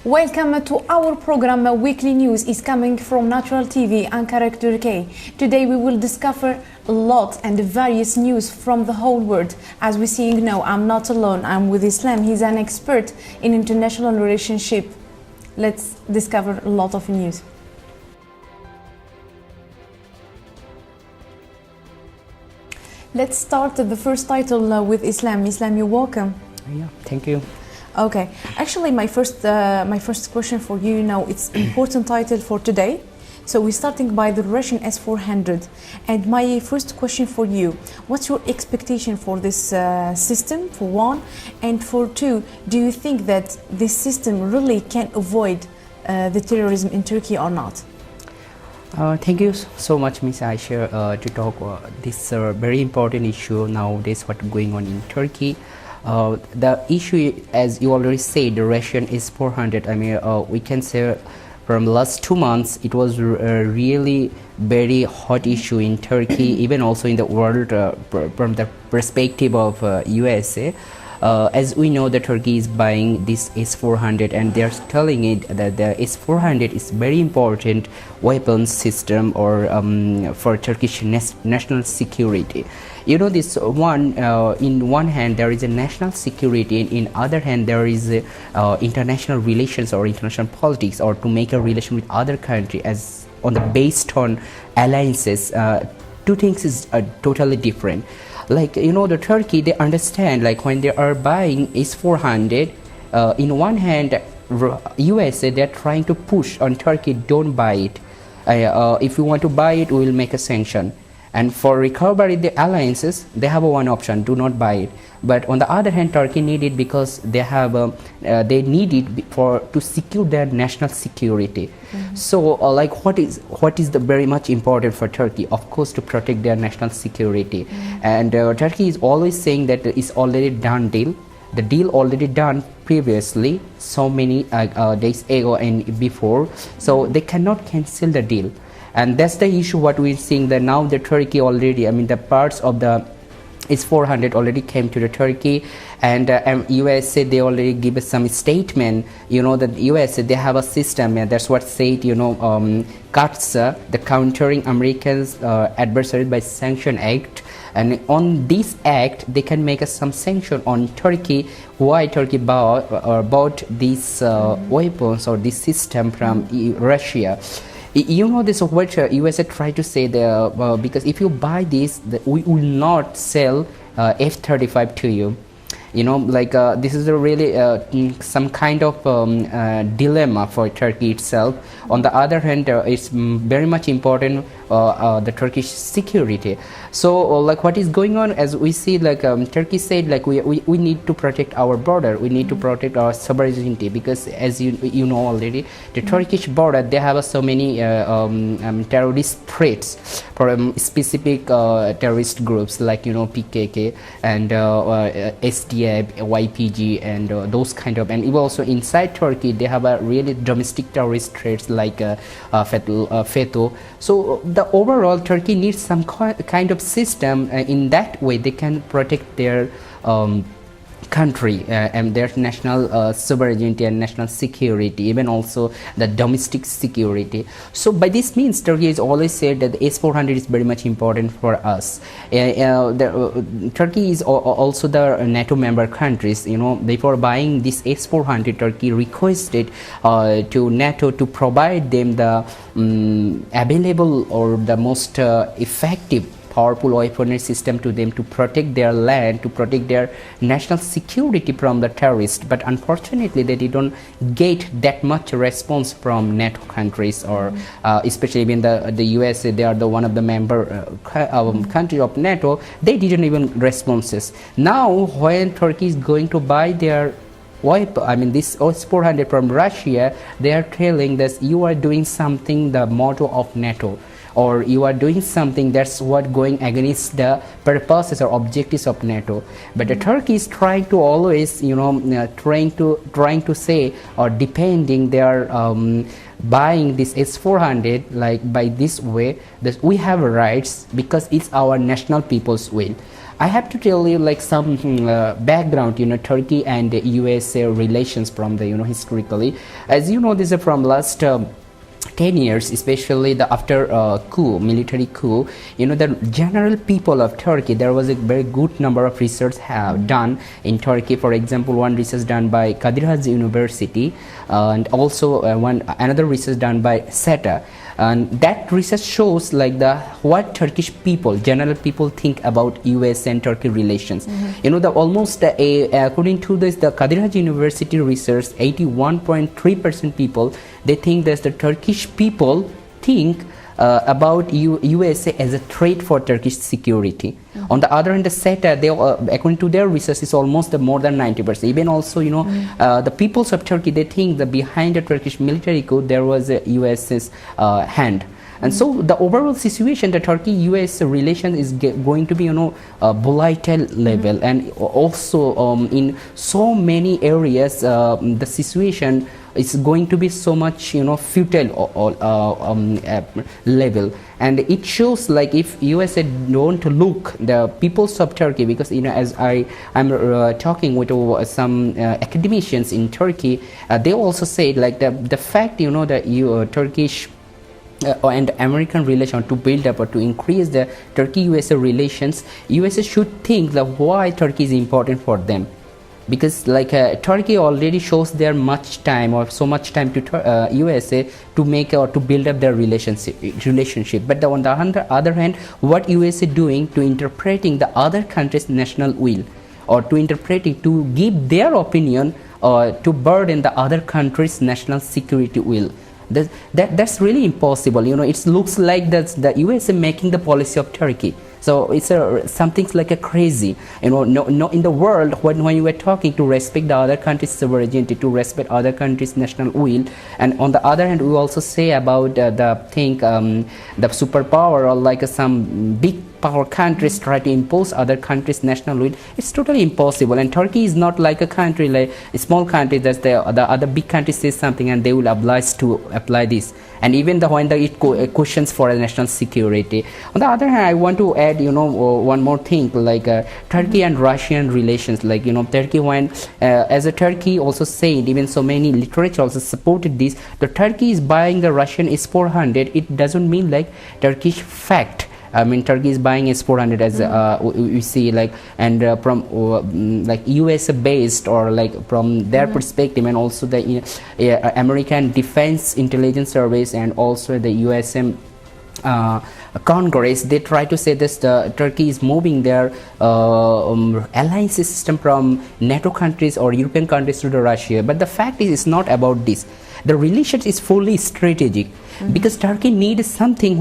Welcome to our program. Weekly news is coming from Natural TV, Ankara, Turkey. Today we will discover a lot and various news from the whole world. As we seeing now, I'm not alone. I'm with Islam. He's an expert in international relationship. Let's discover a lot of news. Let's start the first title with Islam. Islam, you're welcome. Yeah, thank you. Okay, actually my first question for you now, it's important title for today. So we're starting by the Russian S-400, and my first question for you, what's your expectation for this system, for one, and for two, do you think that this system really can avoid the terrorism in Turkey or not? Thank you so much, Ms. Aisha, to talk this very important issue nowadays, what's going on in Turkey. The issue, as you already said, the Russian S-400, I mean, we can say from last 2 months, it was a really very hot issue in Turkey, even also in the world from the perspective of USA. As we know, the Turkey is buying this S-400, and they're telling it that the S-400 is very important weapons system or for Turkish national security. You know, this one, in one hand there is a national security, and in other hand there is international relations or international politics, or to make a relation with other country as on the based on alliances. Two things is totally different. Like, you know, the Turkey, they understand, like when they are buying S-400, in one hand USA, they're trying to push on Turkey, don't buy it. If you want to buy it, we will make a sanction. And for recovery the alliances, they have one option, do not buy it. But on the other hand, Turkey need it because they have they need it for to secure their national security. So like what is the very much important for Turkey? Of course, to protect their national security. And Turkey is always saying that it's already done deal. The deal already done previously, so many days ago and before, so they cannot cancel the deal. And that's the issue what we're seeing, that now the Turkey already, I mean, the parts of the S-400 already came to the Turkey, and USA, they already give us some statement. You know, that USA, they have a system, and that's what said, you know, CAATSA, the Countering Americans Adversary by Sanction Act. And on this act, they can make some sanction on Turkey. Why Turkey bought these weapons or this system from Russia? You know, this is what USA try to say there, because if you buy this, we will not sell F-35 to you. You know, like this is a really some kind of dilemma for Turkey itself. On the other hand, it's very much important the Turkish security. So like what is going on, as we see, like Turkey said, like we need to protect our border, we need to protect our sovereignty, because as you know already, the Turkish border, they have so many terrorist threats from specific terrorist groups, like, you know, PKK and SDF, YPG, and those kind of, and even also inside Turkey they have a really domestic terrorist threats like FETÖ. So the overall Turkey needs some kind of system in that way they can protect their country and their national sovereignty and national security, even also the domestic security. So by this means, Turkey has always said that the S-400 is very much important for us. Turkey is also the NATO member countries. You know, before buying this S-400, Turkey requested to NATO to provide them the available or the most effective powerful weaponry system to them to protect their land, to protect their national security from the terrorists. But unfortunately, they didn't get that much response from NATO countries, or especially even the USA. They are the one of the member country of NATO. They didn't even responses. Now, when Turkey is going to buy their this S-400 from Russia, they are telling that you are doing something the motto of NATO, or you are doing something that's what going against the purposes or objectives of NATO. But the Turkey is trying to always, you know, trying to say or depending their buying this S-400 like by this way that we have rights because it's our national people's will. I have to tell you like some background, Turkey and USA relations from the, historically. As you know, this is from last 10 years, especially the after military coup, the general people of Turkey, there was a very good number of research have done in Turkey. For example, one research done by Kadir Has University, and also another research done by SETA. And that research shows like what Turkish people, general people think about US and Turkey relations. The almost according to this, the Kadir Has University research, 81.3% people, they think that the Turkish people think about USA as a threat for Turkish security. On the other hand, the SETA, they according to their research, is almost more than 90%. Even also, the peoples of Turkey, they think that behind the Turkish military coup, there was a US's hand. And so the overall situation, the Turkey-US relation is going to be, a volatile level, and also in so many areas, the situation is going to be so much, futile level. And it shows like if USA don't look the peoples of Turkey, because as I'm talking with some academicians in Turkey, they also said like the fact that Turkish and American relation to build up or to increase the Turkey-USA relations, USA should think that why Turkey is important for them. Because like Turkey already shows their much time or so much time to USA to make or to build up their relationship. But on the other hand, what USA doing to interpreting the other country's national will, or to interpreting to give their opinion or to burden the other country's national security will. That's really impossible. It looks like the USA making the policy of Turkey. So it's something like a crazy, no in the world when you were talking to respect the other country's sovereignty, to respect other country's national will, and on the other hand we also say about the superpower, or like some big power countries try to impose other countries' national will. It's totally impossible. And Turkey is not like a country, like a small country that the other big country says something and they will oblige to apply this. And even when it questions for national security. On the other hand, I want to add, one more thing, like Turkey and Russian relations. Like, Turkey, when as a Turkey also said, even so many literature also supported this, the Turkey is buying the Russian S-400. It doesn't mean like Turkish fact. I mean, Turkey is buying S-400 as we see, like, and from like US based, or like from their perspective, and also the American Defense Intelligence Service and also the USM Congress, they try to say this Turkey is moving their alliance system from NATO countries or European countries to the Russia. But the fact is, it's not about this. The relation is fully strategic, because Turkey needs something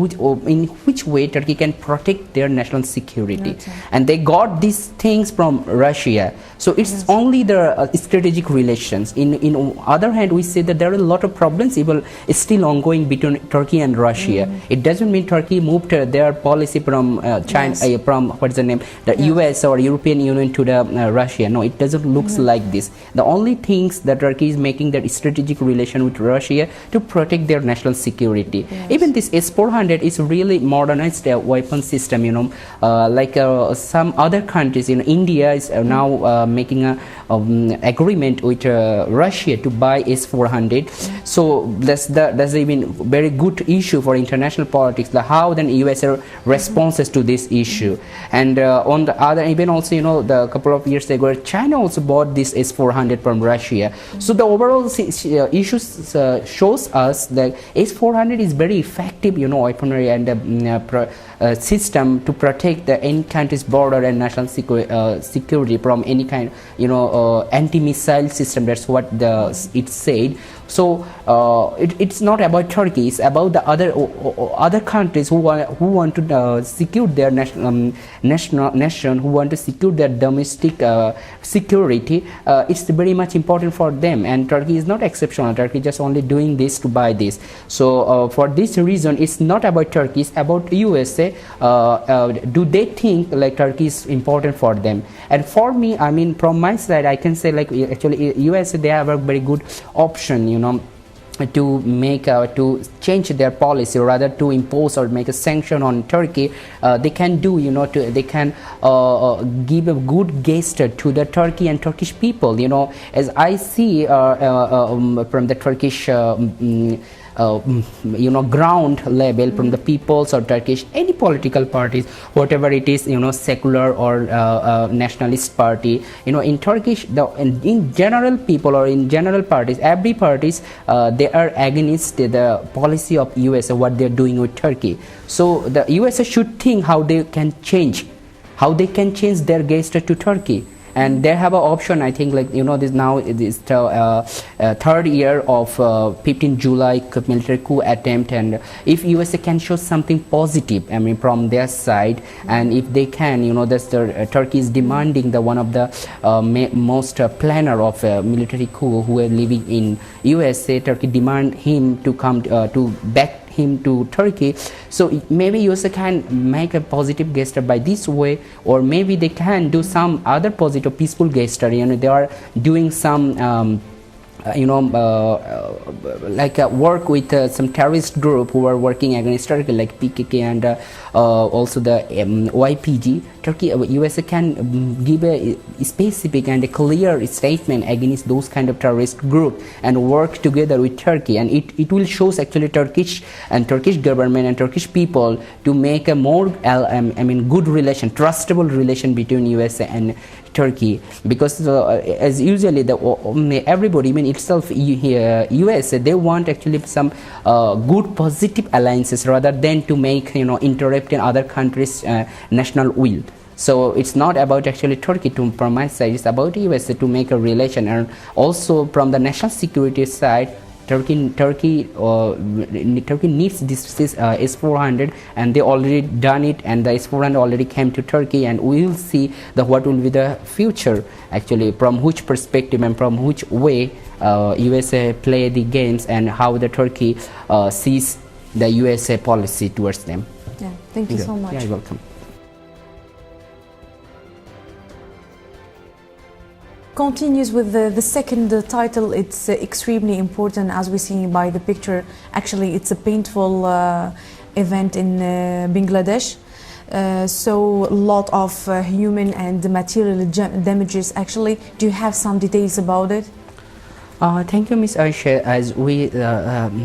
in which way Turkey can protect their national security. And they got these things from Russia. So it's only the strategic relations. In other hand, we say that there are a lot of problems even still ongoing between Turkey and Russia. It doesn't mean Turkey moved their policy from China, from what's the name, the US or European Union to the Russia. No, it doesn't look like this. The only things that Turkey is making that strategic relation with Russia to protect their national security. Even this S-400 is really modernized weapon system. Like some other countries, India is now making a agreement with Russia to buy S-400. So that's even very good issue for international politics. Like how then USA responses to this issue. And on the other, even also the couple of years ago, China also bought this S-400 from Russia. So the overall issues shows us that S-400 is very effective, weaponry and system to protect any country's border and national security from any kind, anti-missile system. That's what it said. So it's not about Turkey. It's about the other countries who want to secure their nation, who want to secure their domestic security. It's very much important for them, and Turkey is not exceptional. Turkey just only doing this to buy this. So for this reason, it's not about Turkey. It's about USA. Do they think like Turkey is important for them? And for me, I mean, from my side, I can say like actually USA, they have a very good option. to make to change their policy, or rather to impose or make a sanction on Turkey, they can do, they can give a good gesture to the Turkey and Turkish people. As I see from the Turkish ground level, from the peoples or Turkish any political parties, whatever it is, secular or nationalist party, in Turkish, in general people or in general parties, every parties, they are against the policy of USA, what they're doing with Turkey. So the USA should think how they can change their gesture to Turkey. And they have an option, I think, like, this now is the third year of 15 July military coup attempt, and if USA can show something positive, I mean, from their side, and if they can, Turkey is demanding the one of the most planner of military coup who are living in USA, Turkey demand him to come to back him to Turkey. So maybe USA can make a positive gesture by this way, or maybe they can do some other positive peaceful gesture. They are doing some like work with some terrorist group who are working against Turkey, like PKK and also the YPG. Turkey, USA can give a specific and a clear statement against those kind of terrorist group and work together with Turkey, and it will shows actually Turkish government and Turkish people to make a more good relation, trustable relation between USA and Turkey, because as usually everybody, even itself, USA, they want actually some good positive alliances rather than to make interrupt in other countries' national will. So it's not about actually Turkey from my side, it's about USA to make a relation. And also from the national security side, Turkey needs this S-400, and they already done it, and the S-400 already came to Turkey, and we will see what will be the future actually, from which perspective and from which way USA play the games, and how the Turkey sees the USA policy towards them. Yeah, thank you so much. Yeah, you're welcome. Continues with the second title. It's extremely important, as we see by the picture. Actually, it's a painful event in Bangladesh. So a lot of human and material damages. Actually, do you have some details about it? Thank you, Ms. Aisha. As we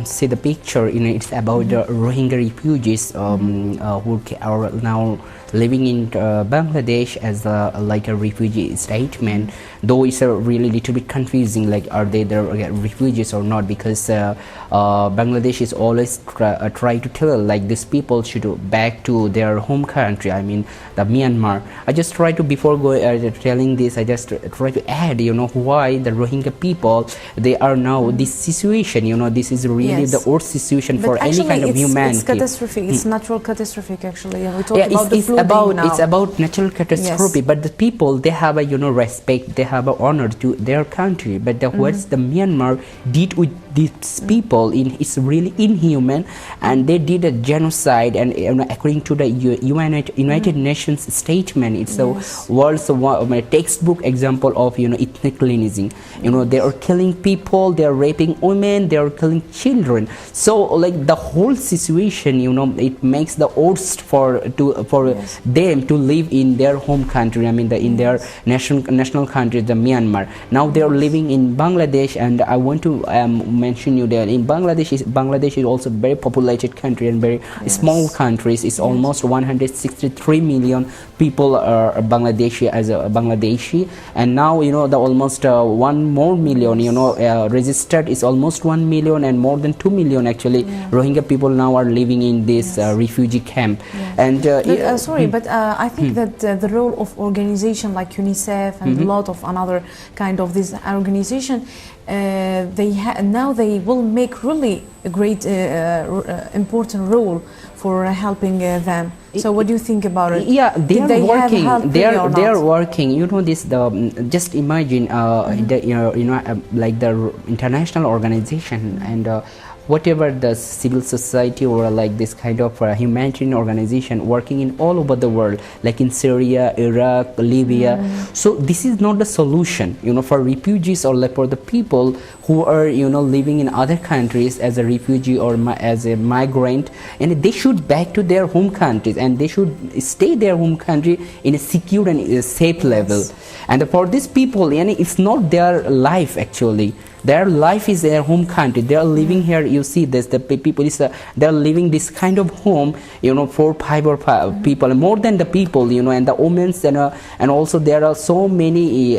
see the picture, it's about the Rohingya refugees who are now living in Bangladesh as like a refugee statement, though it's a really little bit confusing, like are they the refugees or not, because Bangladesh is always try to tell like these people should go back to their home country, I mean the Myanmar. I just try to, before telling this, I just try to add why the Rohingya people, they are now this situation, this is really the worst situation for any kind of humanity. It's catastrophic, it's natural catastrophic actually. We talk about the flooding now. It's about natural catastrophe, but the people, they have a respect, they have a honor to their country, but what the Myanmar did with these people it's really inhuman, and they did a genocide, and according to the United Nations statement, it's the world's textbook example of ethnic cleansing. They are killing people, they are raping women, they are killing children. So like the whole situation, it makes the worst for them to live in their home country, I mean in their national country, the Myanmar. Now they are living in Bangladesh, and I want to mention you that in Bangladesh is also very populated country and very small countries. It's almost 163 million people are Bangladeshi as a Bangladeshi, and now the almost 1 more million registered is almost 1 million, and more than 2 million actually Rohingya people now are living in this refugee camp. And sorry, but I think that the role of organization like UNICEF and a lot of another kind of this organization, now they will make really a great important role for helping them. So what do you think about it? Yeah, they are working. They are working. This just imagine like the international organization and whatever the civil society or like this kind of humanitarian organization working in all over the world, like in Syria, Iraq, Libya. So this is not the solution, you know, for refugees or like for the people who are, you know, living in other countries as a refugee or as a migrant, and they should back to their home countries, and they should stay their home country in a secure and a safe level. And for these people, you know, it's not their life actually. Their life is their home country. They are living here. You see this, the people is they are living this kind of home, you know, 4, 5 or 5 people, more than the people, you know, and the women, and also there are so many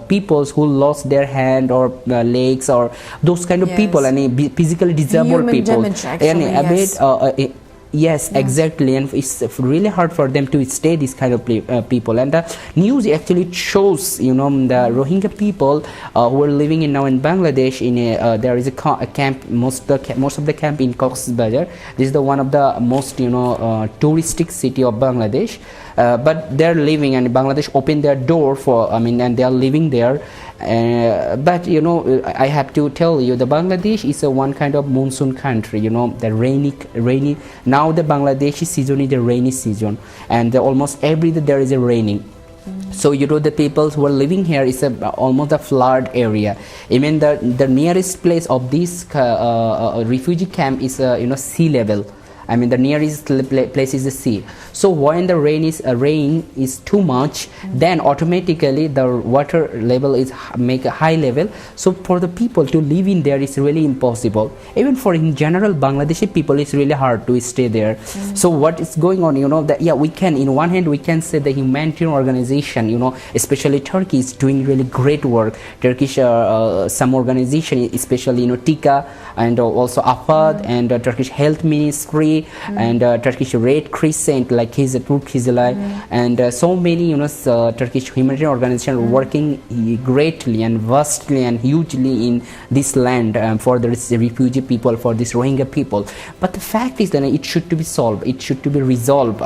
peoples who lost their hand or legs or those kind of people, and physically disabled people, and a bit. Yes, exactly, and it's really hard for them to stay this kind of people. And the news actually shows, you know, the Rohingya people who are living in now in Bangladesh. In a, there is a camp, most of the camp in Cox's Bazar. This is the one of the most, you know, touristic city of Bangladesh. But they're living, and Bangladesh opened their door for, I mean, and they are living there. But you know, I have to tell you, the Bangladesh is a one kind of monsoon country, you know, the rainy. Now the Bangladeshi season is the rainy season, and almost every day there is a raining. So you know, the people who are living here is almost a flood area. Even the nearest place of this refugee camp is you know, sea level. I mean, the nearest place is the sea. So when the rain is too much, then automatically the water level is make a high level. So for the people to live in there is really impossible. Even for in general Bangladeshi people, it's really hard to stay there. So what is going on, you know, that we can, in one hand we can say the humanitarian organization, you know, especially Turkey is doing really great work. Turkish some organization, especially, you know, Tika, and also AFAD, and Turkish Health Ministry, and Turkish Red Crescent, like Turkizilay, and so many, you know, Turkish humanitarian organizations working greatly and vastly and hugely in this land for the refugee people, for this Rohingya people. But the fact is that it should to be solved, it should to be resolved.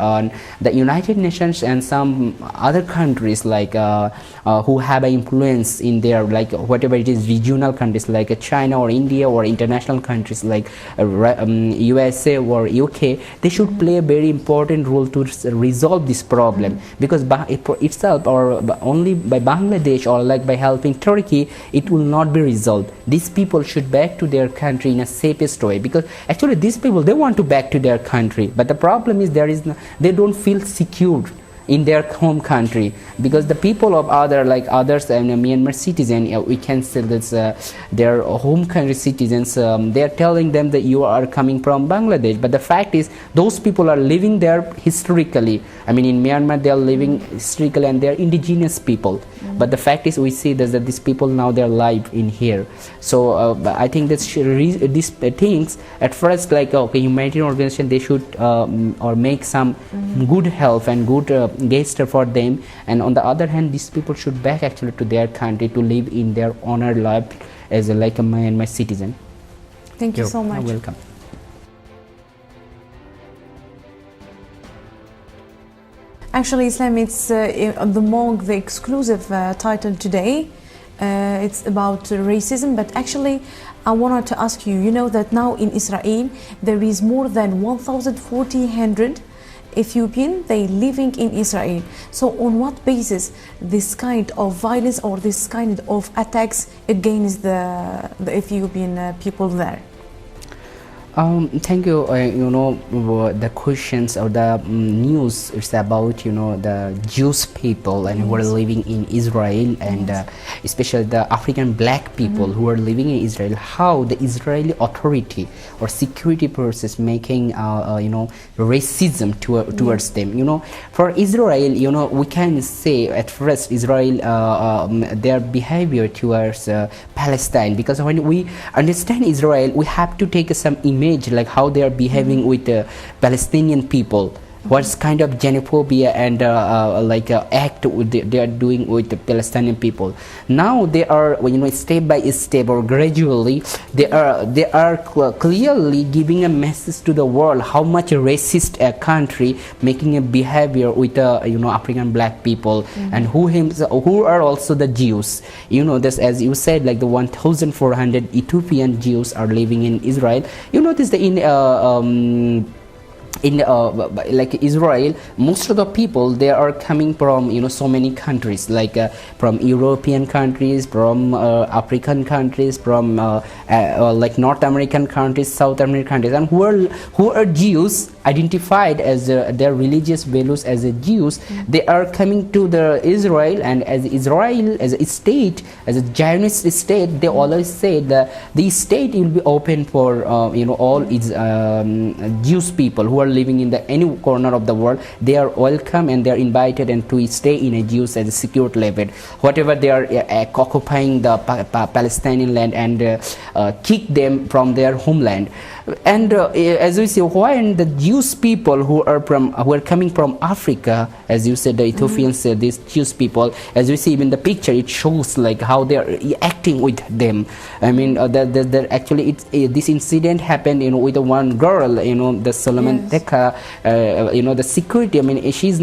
The United Nations and some other countries like who have an influence in their, like whatever it is, regional countries like China or India, or international countries like USA or UK, they should play a very important role to resolve this problem, because by itself or only by Bangladesh or like by helping Turkey, it will not be resolved. These people should back to their country in a safest way, because actually these people, they want to back to their country, but the problem is they don't feel secure in their home country, because the people of others and Myanmar citizen, we can say that their home country citizens, they are telling them that you are coming from Bangladesh, but the fact is those people are living there historically. I mean, in Myanmar they are living historically, and they are indigenous people, but the fact is we see that these people now they are live in here. So I think that these things at first, like humanitarian organization, they should or make some good help and good gesture for them, and on the other hand these people should back actually to their country to live in their honored life as like a Myanmar citizen. Thank you so much. You're welcome. Actually, Islam, it's among the exclusive title today. It's about racism, but actually I wanted to ask you, you know that now in Israel there is more than 1,400 Ethiopian, they living in Israel. So on what basis this kind of violence or this kind of attacks against the Ethiopian people there? Thank you. You know, the questions or the news is about, you know, the Jewish people and who are living in Israel, and especially the African black people who are living in Israel. How the Israeli authority or security forces making, you know, racism towards them. You know, for Israel, you know, we can say at first Israel their behavior towards Palestine, because when we understand Israel, we have to take some image like how they are behaving with the Palestinian people. What's kind of xenophobia and act they are doing with the Palestinian people. Now they are, step by step or gradually, they are clearly giving a message to the world how much racist a country making a behavior with African black people, and who are also the Jews. This, as you said, like the 1,400 Ethiopian Jews are living in Israel. You notice that in like Israel, most of the people, they are coming from so many countries, like from European countries, from African countries, from like North American countries, South American countries, and who are Jews, identified as their religious values as a Jews. They are coming to the Israel, and as Israel as a state, as a Zionist state, they always say that the state will be open for all its Jewish people who are living in any corner of the world. They are welcome and they are invited and to stay in a Jews as a secure level, whatever they are occupying the Palestinian land, and kick them from their homeland. And as we see, when the Jewish people who are coming from Africa, as you said, the Ethiopians, these Jewish people, as we see in the picture, it shows like how they are acting with them. I mean, actually, this incident happened, with one girl, the Solomon Teka, the security. I mean, he's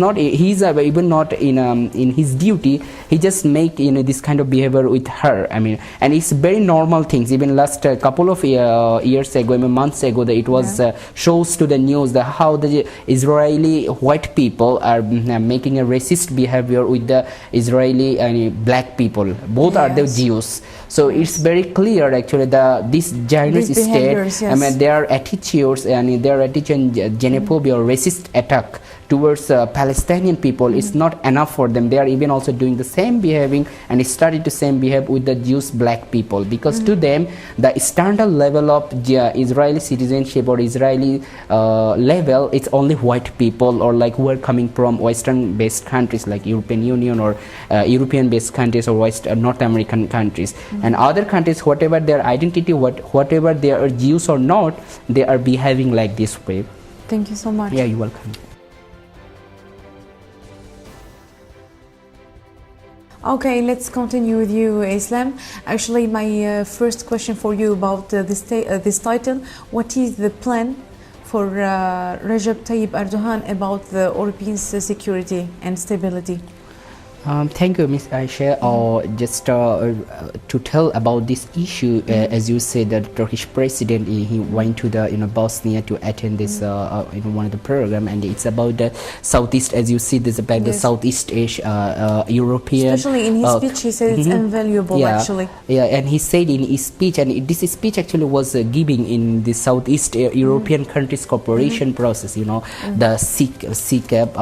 even not in his duty. He just make this kind of behavior with her. I mean, and it's very normal things. Even last couple of years ago, months ago, that it was shows to the news that how the Israeli white people are making a racist behavior with the Israeli black people. Both are the Jews. So it's very clear actually that this Zionist state, I mean, their attitudes and their attitude xenophobia or racist attack towards Palestinian people is not enough for them. They are even also doing the same behaving, and started to same behave with the Jewish black people, because to them the standard level of Israeli citizenship or Israeli level, it's only white people, or like who are coming from Western based countries like European Union or European based countries or North American countries. And other countries, whatever their identity, whatever they are Jews or not, they are behaving like this way. Thank you so much. Yeah, you're welcome. Okay, let's continue with you, Islam. Actually, my first question for you about this title: what is the plan for Recep Tayyip Erdogan about the European security and stability? Thank you, Ms. Aisha. Just to tell about this issue, as you said, the Turkish president, he went to the Bosnia to attend this one of the program, and it's about the Southeast. As you see, this about the Southeast Asia, European. Especially in his speech, he said it's invaluable. Actually, and he said in his speech, and this speech actually was giving in the Southeast European countries cooperation process. The CCAP,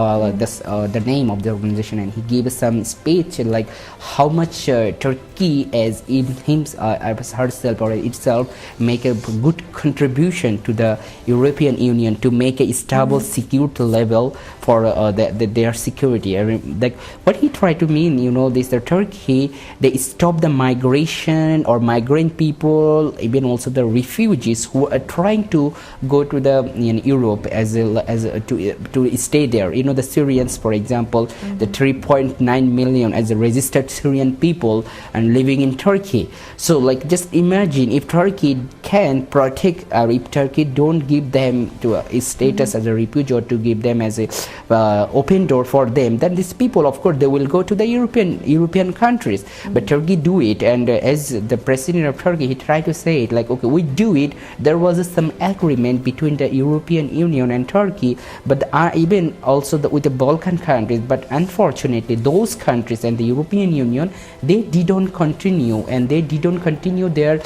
the name of the organization, and he gave some speech like how much Turkey as in herself or itself make a good contribution to the European Union to make a stable security level for their security. I mean, like what he tried to mean, this the Turkey, they stop the migration or migrant people, even also the refugees who are trying to go to the Europe to stay there. The Syrians, for example, the 3.9 million as a registered Syrian people and living in Turkey. So like just imagine if Turkey can protect, or if Turkey don't give them to a status as a refugee, or to give them as a open door for them, then these people, of course, they will go to the European countries. But Turkey do it, and as the president of Turkey, he tried to say it like, okay, we do it. There was some agreement between the European Union and Turkey, but even also with the Balkan countries. But unfortunately, those countries and the European Union, they didn't continue, and they didn't continue their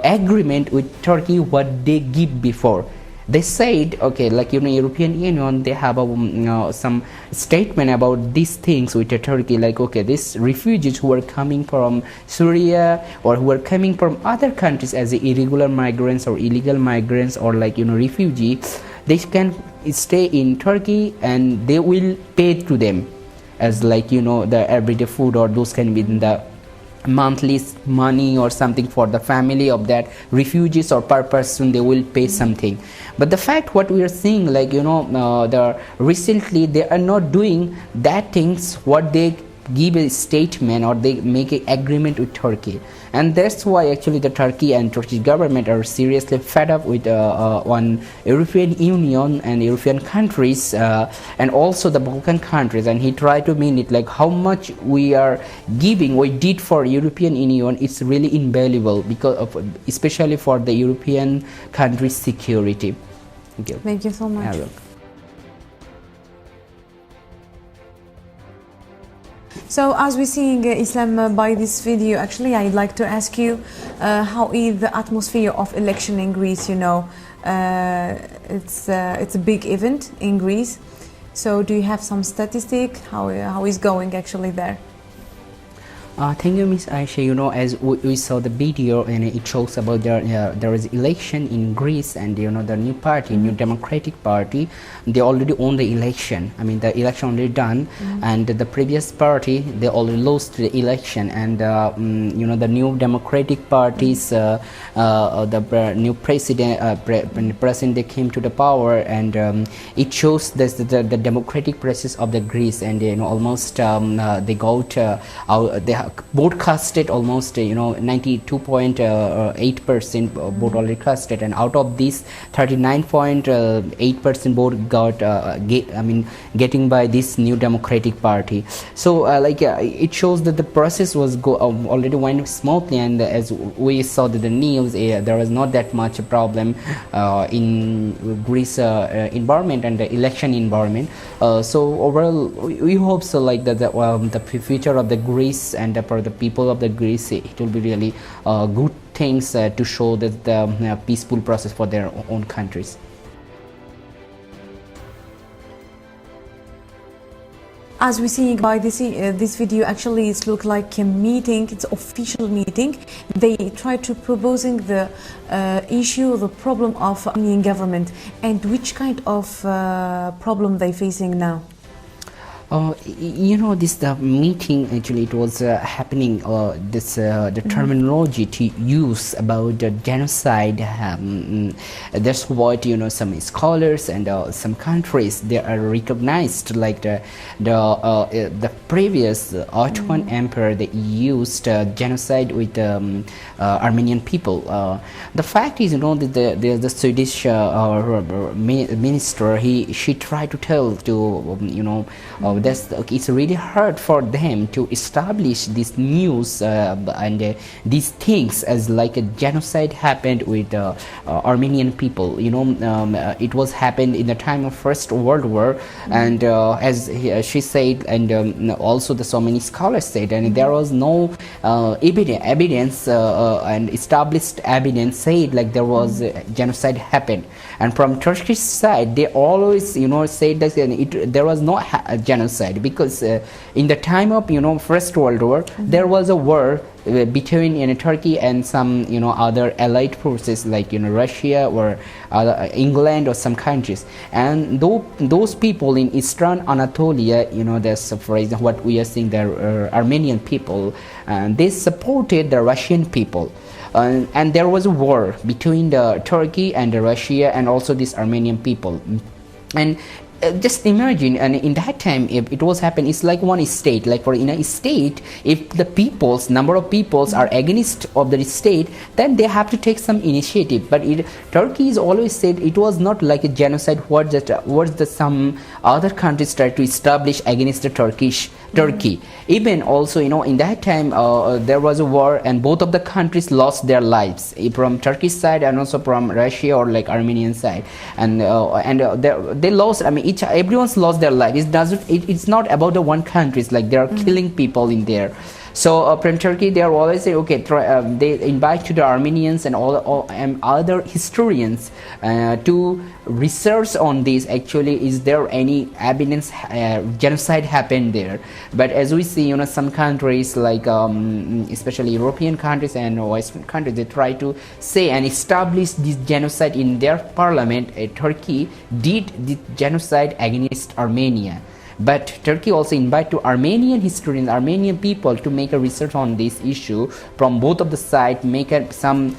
agreement with Turkey what they give before. They said, okay, like European Union, they have some statement about these things with Turkey, like, okay, these refugees who are coming from Syria or who are coming from other countries as irregular migrants or illegal migrants or like refugees, they can stay in Turkey and they will pay to them as like the everyday food, or those can be in the monthly money or something for the family of that refugees, or per person they will pay something. But the fact what we are seeing, like the recently they are not doing that things what they give a statement or they make an agreement with Turkey. And that's why actually the Turkey and Turkish government are seriously fed up with on European Union and European countries and also the Balkan countries, and he tried to mean it like how much we are giving, we did for European Union, it's really invaluable because of, especially for the European countries' security. Thank you. Thank you so much. So as we're seeing Islam by this video, actually I'd like to ask you how is the atmosphere of election in Greece? It's a big event in Greece. So do you have some statistic? How is going actually there? Thank you, Miss Aisha. As we saw the video, and it shows about there is election in Greece, and the new party, New Democratic Party, they already won the election. I mean, the election already done, and the previous party they already lost the election, and the New Democratic Party's the new president they came to the power, and it shows this, the democratic process of the Greece, and almost they got they vote casted almost 92.8% vote already casted, and out of this 39.8% vote got getting by this New Democratic Party. So it shows that the process was already went smoothly, and as we saw that the news, there was not that much problem in Greece environment and the election environment. So overall we hope so the future of the Greece and for the people of the Greece, it will be really good things to show that the peaceful process for their own countries. As we see by this video, actually it looks like a meeting, it's an official meeting. They try to proposing the issue, the problem of Armenian government, and which kind of problem they facing now. The meeting actually it was happening. The terminology to use about the genocide. That's what some scholars and some countries they are recognized, like the previous Ottoman Empire they used genocide with Armenian people. The fact is the Swedish minister she tried to tell to it's really hard for them to establish this news and these things as like a genocide happened with Armenian people. It was happened in the time of First World War, and as she said, and also so many scholars said, and there was no evidence and established evidence said like there was genocide happened. And from Turkish side they always said that there was no genocide, because in the time of First World War there was a war between Turkey and some other allied forces like Russia or England or some countries, and those people in Eastern Anatolia, that's for example what we are seeing, the Armenian people, they supported the Russian people. And there was a war between the Turkey and the Russia and also these Armenian people. And just imagine, and in that time if it was happened, it's like one state, like for in a state, if the number of peoples are against of the state, then they have to take some initiative. But Turkey is always said it was not like a genocide what some other countries tried to establish against the Turkey. Even also in that time there was a war, and both of the countries lost their lives, from Turkish side and also from Russia or like Armenian side, and they lost. I mean everyone's lost their life. It's not about the one country. It's like they are killing people in there. So from Turkey they are always say okay, they invite to the Armenians and all other historians to research on this. Actually, is there any evidence genocide happened there? But as we see, some countries like especially European countries and Western countries, they try to say and establish this genocide in their parliament. Turkey did the genocide against Armenia. But Turkey also invite to Armenian historians, Armenian people to make a research on this issue from both of the side, make some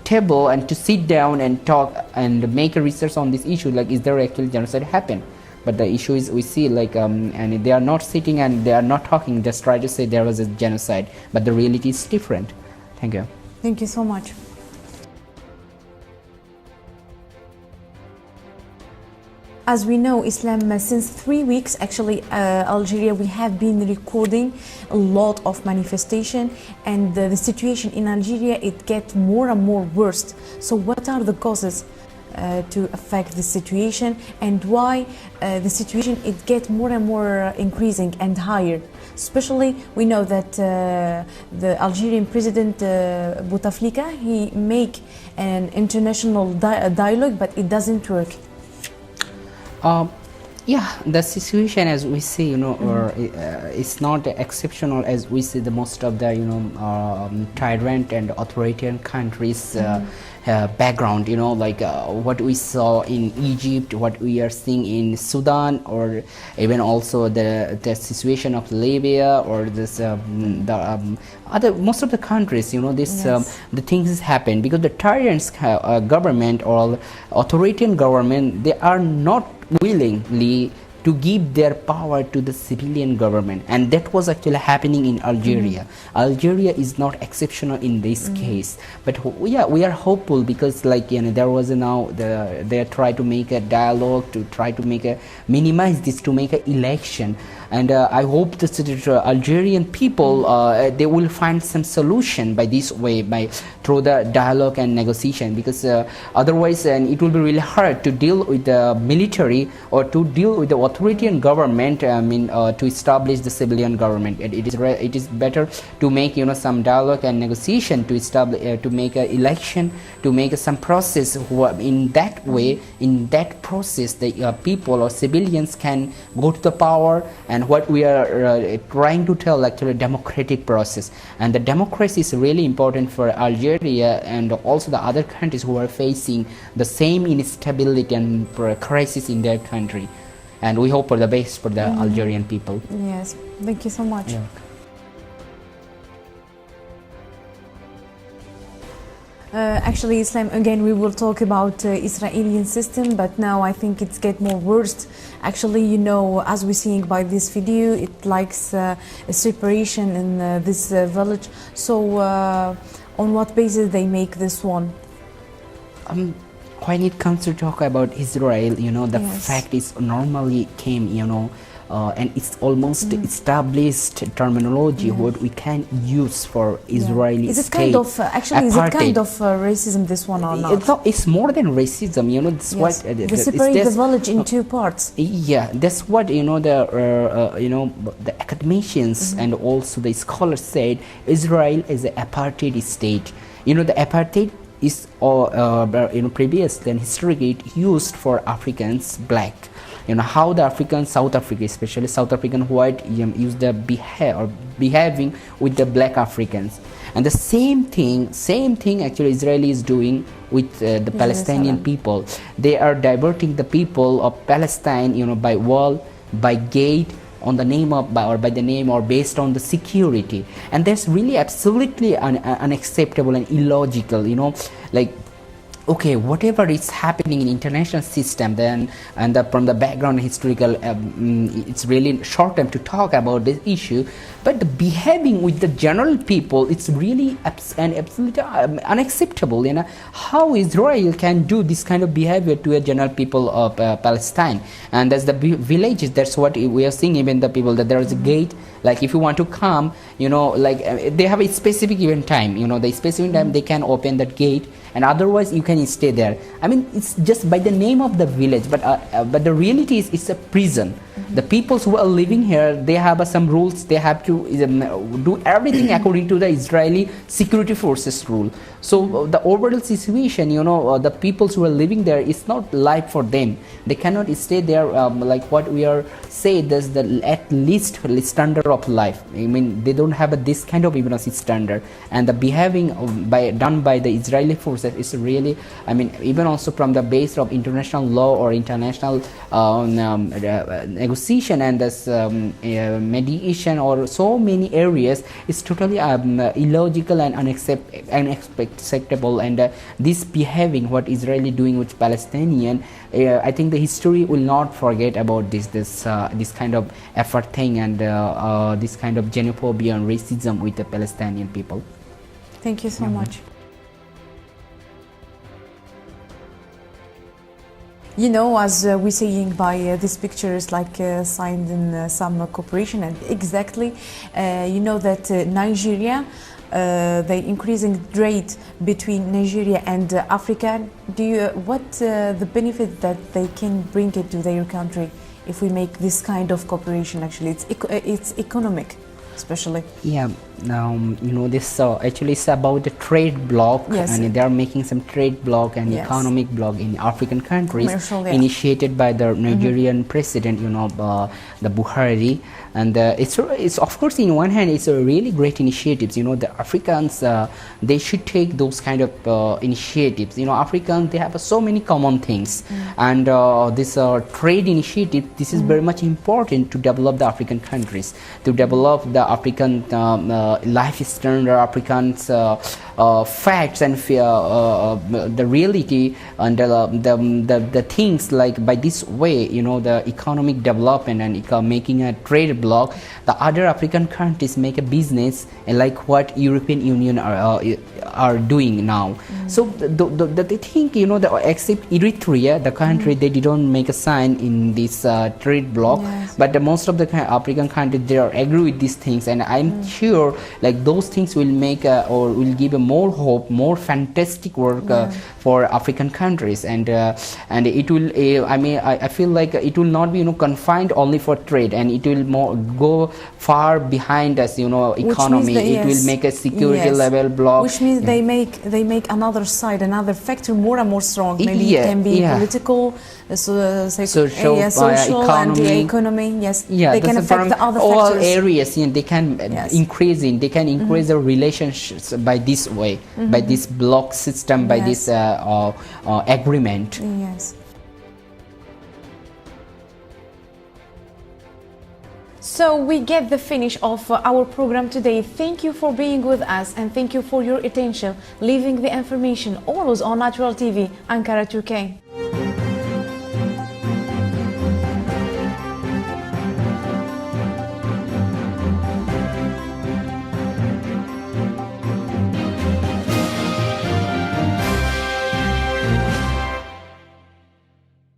table and to sit down and talk and make a research on this issue, like is there actually genocide happen. But the issue is we see like and they are not sitting and they are not talking, just try to say there was a genocide, but the reality is different. Thank you. Thank you so much. As we know, Islam, since 3 weeks, actually, Algeria, we have been recording a lot of manifestation, and the situation in Algeria, it gets more and more worse. So what are the causes to affect the situation, and why the situation, it gets more and more increasing and higher? Especially, we know that the Algerian president Bouteflika, he make an international dialogue, but it doesn't work. Yeah, the situation as we see, you know, it's not exceptional as we see the most of the, you know, tyrant and authoritarian countries background, you know, like what we saw in Egypt, what we are seeing in Sudan, or even also the situation of Libya, or this other most of the countries, you know, this the things happen because the tyrants government or authoritarian government, they are not willingly to give their power to the civilian government, and that was actually happening in Algeria. Algeria is not exceptional in this case, but yeah, we are hopeful because, like, you know, there was now they try to make a dialogue to try to make a minimize this to make an election, and I hope that the Algerian people they will find some solution by this way, by through the dialogue and negotiation, because otherwise it will be really hard to deal with the military or to deal with the authoritarian government. I mean, to establish the civilian government, it is better to make, you know, some dialogue and negotiation to establish to make an election, to make some process. In that way, in that process, the people or civilians can go to the power, and what we are trying to tell actually democratic process, and the democracy is really important for Algeria and also the other countries who are facing the same instability and crisis in their country. And we hope for the best for the Algerian people. Yes, thank you so much. Yeah. Actually, Islam, again, we will talk about Israeli system, but now I think it's get more worse. Actually, you know, as we're seeing by this video, it likes a separation in this village. So, on what basis they make this one? When it comes to talk about Israel, you know, the fact is normally came, you know, and it's almost established terminology what we can use for Israeli is it state. Kind of actually is it kind of racism, this one, or not? It's more than racism, you know. That's what they separate the village in two parts. Yeah, that's what, you know, the academicians and also the scholars said. Israel is an apartheid state. You know, the apartheid is you know, previously and historically used for Africans black. You know how the African, South Africa, especially South African white, use the behaving with the black Africans, and the same thing actually Israeli is doing with the Palestinian people. They are diverting the people of Palestine, you know, by wall, by gate, on the name of by the name or based on the security, and that's really absolutely unacceptable and illogical, you know, like, okay, whatever is happening in international system, then, and from the background historical, it's really short time to talk about this issue, but the behaving with the general people, it's really absolutely unacceptable. You know how Israel can do this kind of behavior to a general people of Palestine, and that's the villages. That's what we are seeing. Even the people, that there is a gate. Like if you want to come, you know, like they have a specific event time. You know, the specific time they can open that gate, and otherwise you can stay there. I mean, it's just by the name of the village, but the reality is it's a prison. The peoples who are living here, they have some rules. They have to do everything according to the Israeli security forces rule. So the overall situation, the peoples who are living there, is not life for them. They cannot stay there like what we are saying. There's the at least standard of life. I mean, they don't have this kind of standard, and the behaving done by the Israeli forces is really, I mean, even also from the base of international law or international negotiation and this mediation or so many areas, is totally illogical and unacceptable. And this behaving, what Israeli doing with Palestinian, I think the history will not forget about this kind of effort thing, and this kind of xenophobia and racism with the Palestinian people. Thank you so much. As we're saying by these pictures, like signed in some cooperation, and exactly, that Nigeria, they increasing trade between Nigeria and Africa. What the benefit that they can bring it to their country if we make this kind of cooperation? Actually, it's economic, especially. Yeah. This actually is about the trade bloc, yes. And they are making some trade bloc and yes. economic bloc in African countries, yeah. initiated by the Nigerian president, the Buhari. And it's of course, in one hand, it's a really great initiatives. The Africans, they should take those kind of initiatives. Africans, they have so many common things, and this trade initiative, this is very much important to develop the African countries, to develop the African life standard, Africans facts and the reality, and the things, like by this way, the economic development and making a trade bloc, the other African countries make a business, like what European Union are doing now. So they think, except Eritrea, the country, they didn't make a sign in this trade bloc, yes. But most of the African countries, they are agree with these things, and I'm sure like those things will make or will give a more hope, more fantastic work for African countries, and it will I feel like it will not be confined only for trade, and it will more go far behind us, economy. It will make a security level bloc, which means they make another side, another factor more and more strong. Maybe it can be political, social, economy. And economy. Yes, yeah, they can affect the other all factors. areas. They can increase the relationships by this way, by this block system, by this agreement. Yes. So we get the finish of our program today. Thank you for being with us, and thank you for your attention, leaving the information always on Natural TV, Ankara, Turkey.